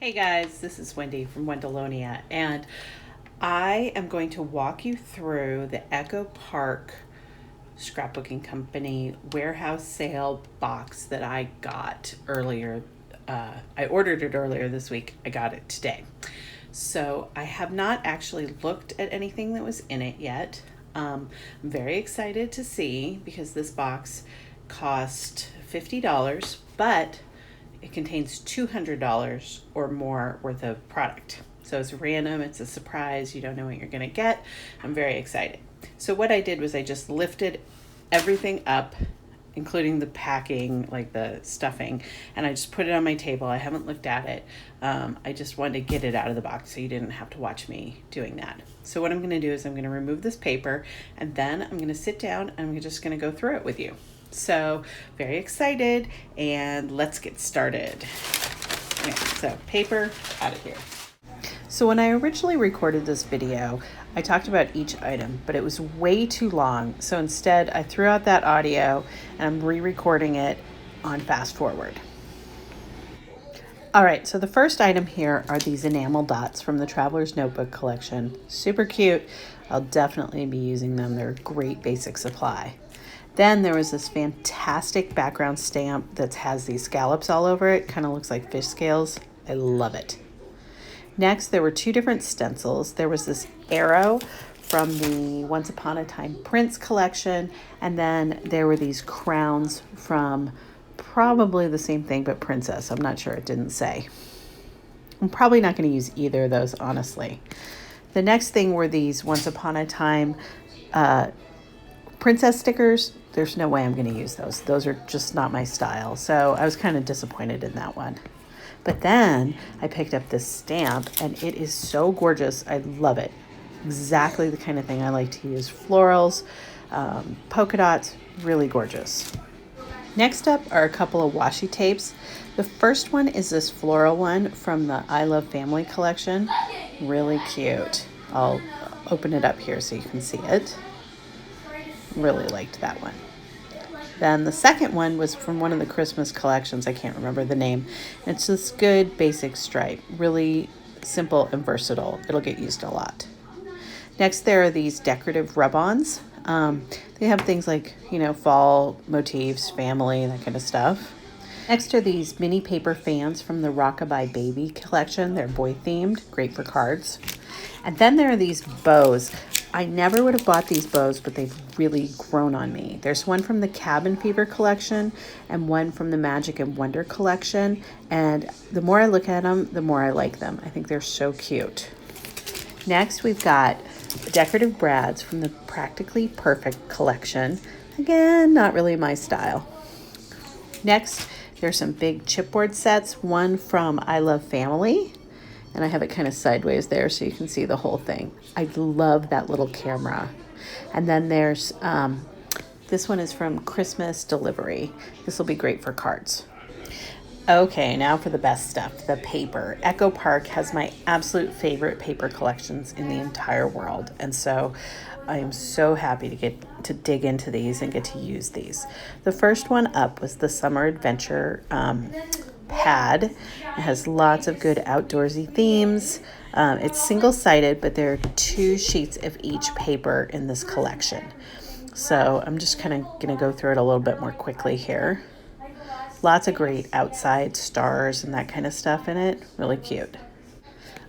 Hey guys, this is Wendy from Wendolonia, and I am going to walk you through the Echo Park Scrapbooking Company warehouse sale box that I got earlier. I ordered it earlier this week. I got it today. So I have not actually looked at anything that was in it yet. I'm very excited to see because this box cost $50, but it contains $200 or more worth of product. So it's random, it's a surprise, you don't know what you're gonna get. I'm very excited. So what I did was I just lifted everything up, including the packing, like the stuffing, and I just put it on my table. I haven't looked at it. I just wanted to get it out of the box so you didn't have to watch me doing that. So what I'm gonna do is I'm gonna remove this paper, and then I'm gonna sit down and I'm just gonna go through it with you. So very excited, and let's get started. Okay, so paper out of here. So when I originally recorded this video, I talked about each item, but it was way too long. So instead I threw out that audio and I'm re-recording it on fast forward. All right, so the first item here are these enamel dots from the Traveler's Notebook collection. Super cute. I'll definitely be using them. They're a great basic supply. Then there was this fantastic background stamp that has these scallops all over it. Kind of looks like fish scales. I love it. Next, there were two different stencils. There was this arrow from the Once Upon a Time Prince collection, and then there were these crowns from probably the same thing, but Princess. I'm not sure, it didn't say. I'm probably not going to use either of those, honestly. The next thing were these Once Upon a Time Princess stickers. There's no way I'm going to use those. Those are just not my style. So I was kind of disappointed in that one. But then I picked up this stamp and it is so gorgeous. I love it. Exactly the kind of thing I like to use. Florals, polka dots, really gorgeous. Next up are a couple of washi tapes. The first one is this floral one from the I Love Family collection. Really cute. I'll open it up here so you can see it. Really liked that one. Then the second one was from one of the Christmas collections. I can't remember the name. It's this good basic stripe. Really simple and versatile. It'll get used a lot. Next, there are these decorative rub-ons. They have things like, fall motifs, family, that kind of stuff. Next are these mini paper fans from the Rockabye Baby collection. They're boy themed, great for cards. And then there are these bows. I never would have bought these bows, but they've really grown on me. There's one from the Cabin Fever collection and one from the Magic and Wonder collection. And the more I look at them, the more I like them. I think they're so cute. Next, we've got Decorative Brads from the Practically Perfect collection. Again, not really my style. Next, there's some big chipboard sets. One from I Love Family. And I have it kind of sideways there so you can see the whole thing. I love that little camera. And then there's, this one is from Christmas Delivery. This will be great for cards. Okay, now for the best stuff, the paper. Echo Park has my absolute favorite paper collections in the entire world. And so I am so happy to get to dig into these and get to use these. The first one up was the Summer Adventure pad. It has lots of good outdoorsy themes. It's single-sided, but there are 2 sheets of each paper in this collection. So I'm just kind of going to go through it a little bit more quickly here. Lots of great outside stars and that kind of stuff in it. Really cute.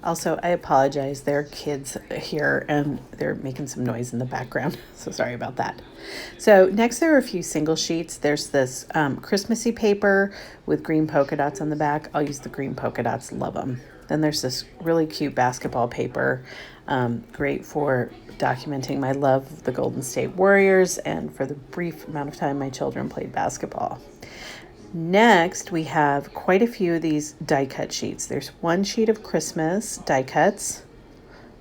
Also, I apologize. There are kids here and they're making some noise in the background. So sorry about that. So next there are a few single sheets. There's this Christmassy paper with green polka dots on the back. I'll use the green polka dots. Love them. Then there's this really cute basketball paper. Great for documenting my love of the Golden State Warriors and for the brief amount of time my children played basketball. Next, we have quite a few of these die cut sheets. There's one sheet of Christmas die cuts.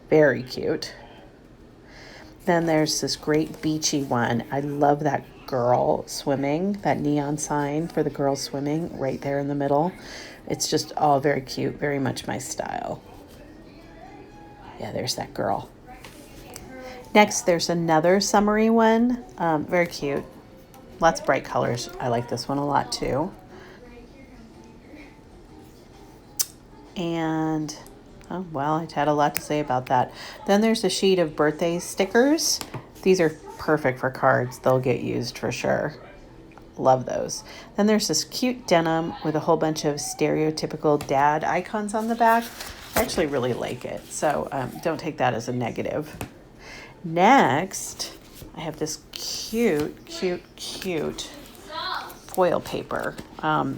Very cute. Then there's this great beachy one. I love that girl swimming, that neon sign for the girl swimming right there in the middle. It's just all very cute, very much my style. Yeah, there's that girl. Next, there's another summery one. Very cute. Lots of bright colors. I like this one a lot too. And, oh, well, I had a lot to say about that. Then there's a sheet of birthday stickers. These are perfect for cards. They'll get used for sure. Love those. Then there's this cute denim with a whole bunch of stereotypical dad icons on the back. I actually really like it, so don't take that as a negative. Next, I have this cute foil paper.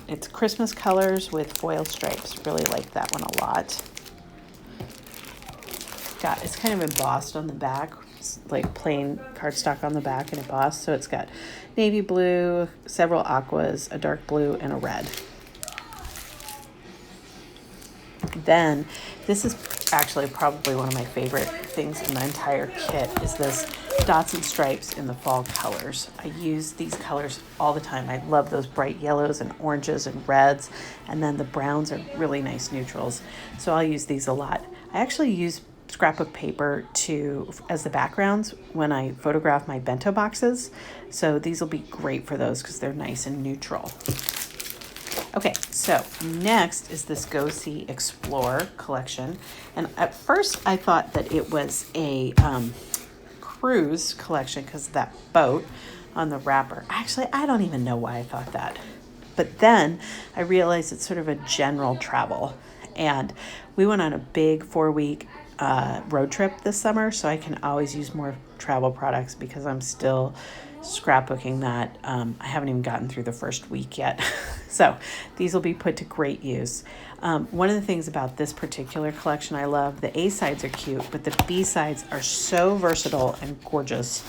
It's Christmas colors with foil stripes. Really like that one a lot. It's kind of embossed on the back. It's like plain cardstock on the back and embossed. So it's got navy blue, several aquas, a dark blue, and a red. Then this is actually probably one of my favorite things in the entire kit is this dots and stripes in the fall colors. I use these colors all the time. I love those bright yellows and oranges and reds, and then the browns are really nice neutrals. So I'll use these a lot. I actually use scrapbook paper as the backgrounds when I photograph my bento boxes. So these will be great for those because they're nice and neutral. Okay, so next is this Go See Explore collection. And at first I thought that it was a cruise collection because of that boat on the wrapper. Actually, I don't even know why I thought that. But then I realized it's sort of a general travel. And we went on a big 4-week road trip this summer, so I can always use more travel products because I'm still scrapbooking that. I haven't even gotten through the first week yet. So these will be put to great use. One of the things about this particular collection I love, the A sides are cute, but the B sides are so versatile and gorgeous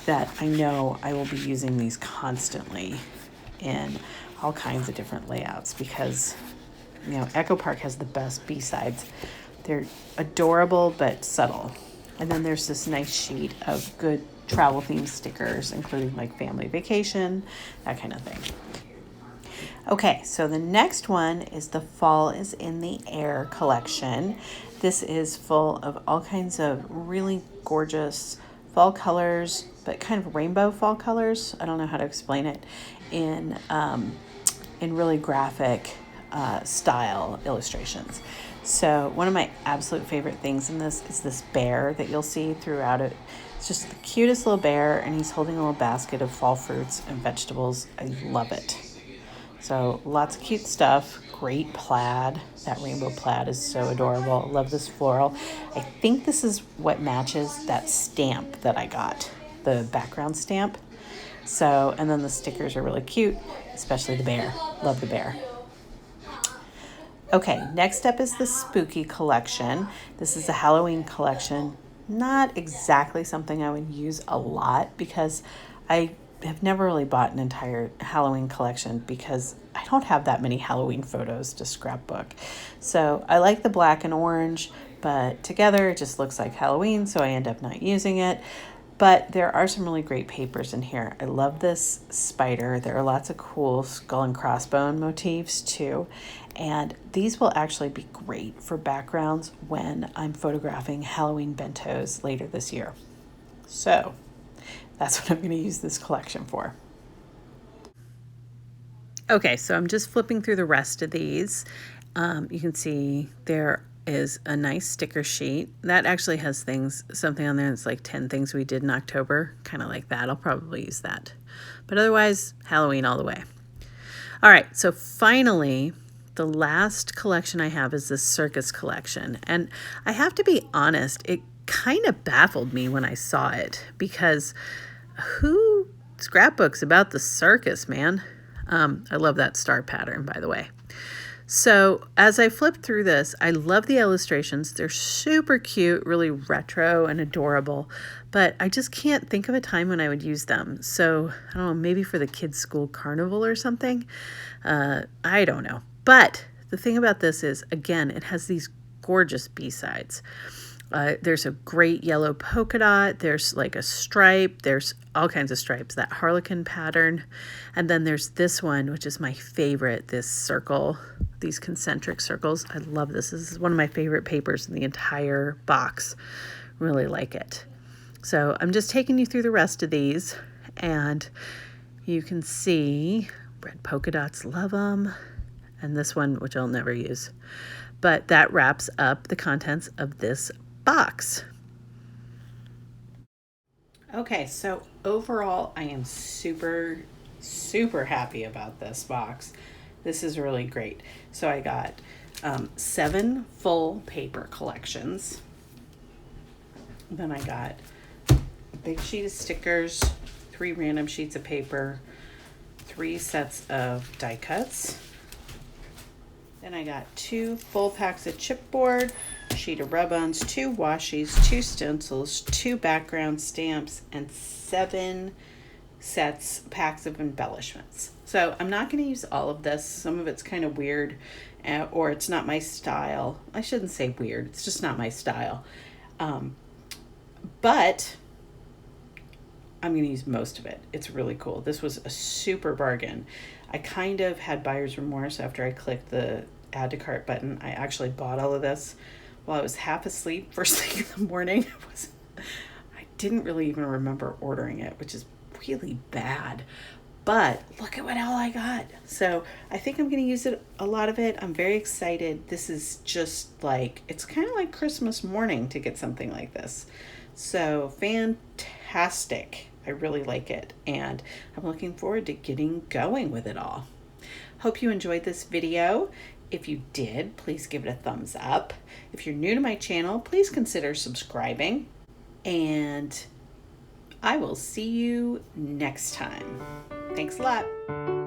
that I know I will be using these constantly in all kinds of different layouts because, you know, Echo Park has the best B sides. They're adorable but subtle. And then there's this nice sheet of good travel themed stickers, including like family vacation, that kind of thing. Okay, so the next one is the Fall is in the Air collection. This is full of all kinds of really gorgeous fall colors, but kind of rainbow fall colors. I don't know how to explain it in really graphic style illustrations. So one of my absolute favorite things in this is this bear that you'll see throughout it. It's just the cutest little bear, and he's holding a little basket of fall fruits and vegetables. I love it. So lots of cute stuff. Great plaid. That rainbow plaid is so adorable. I love this floral. I think this is what matches that stamp that I got, the background stamp. So, and then the stickers are really cute, especially the bear. Love the bear. Okay, next up is the Spooky collection. This is a Halloween collection. Not exactly something I would use a lot because I have never really bought an entire Halloween collection because I don't have that many Halloween photos to scrapbook. So I like the black and orange, but together it just looks like Halloween, so I end up not using it. But there are some really great papers in here. I love this spider. There are lots of cool skull and crossbone motifs too. And these will actually be great for backgrounds when I'm photographing Halloween bentos later this year. So that's what I'm going to use this collection for. Okay, so I'm just flipping through the rest of these. You can see there is a nice sticker sheet. That actually has something on there that's like 10 things we did in October. Kind of like that. I'll probably use that. But otherwise, Halloween all the way. All right, so finally, the last collection I have is this Circus Collection. And I have to be honest, it kind of baffled me when I saw it because who scrapbooks about the circus, man? I love that star pattern, by the way. So as I flip through this, I love the illustrations. They're super cute, really retro and adorable, but I just can't think of a time when I would use them. So I don't know, maybe for the kids' school carnival or something. I don't know. But the thing about this is, again, it has these gorgeous B-sides. There's a great yellow polka dot. There's like a stripe. There's all kinds of stripes, that harlequin pattern. And then there's this one, which is my favorite, this circle, these concentric circles. I love this. This is one of my favorite papers in the entire box. Really like it. So I'm just taking you through the rest of these, and you can see red polka dots, love them. And this one, which I'll never use. But that wraps up the contents of this box. Okay, so overall, I am super, super happy about this box. This is really great. So I got 7 full paper collections. Then I got a big sheet of stickers, 3 random sheets of paper, 3 sets of die cuts. Then I got 2 full packs of chipboard, sheet of ribbons, 2 washies, 2 stencils, 2 background stamps, and 7 packs of embellishments. So I'm not going to use all of this. Some of it's kind of weird, or it's not my style. I shouldn't say weird. It's just not my style. But I'm going to use most of it. It's really cool. This was a super bargain. I kind of had buyer's remorse after I clicked the add to cart button. I actually bought all of this while I was half asleep first thing in the morning. I didn't really even remember ordering it, which is really bad. But look at what all I got. So I think I'm going to use a lot of it. I'm very excited. This is just like, it's kind of like Christmas morning to get something like this. So fantastic. I really like it, and I'm looking forward to getting going with it all. Hope you enjoyed this video. If you did, please give it a thumbs up. If you're new to my channel, please consider subscribing, and I will see you next time. Thanks a lot.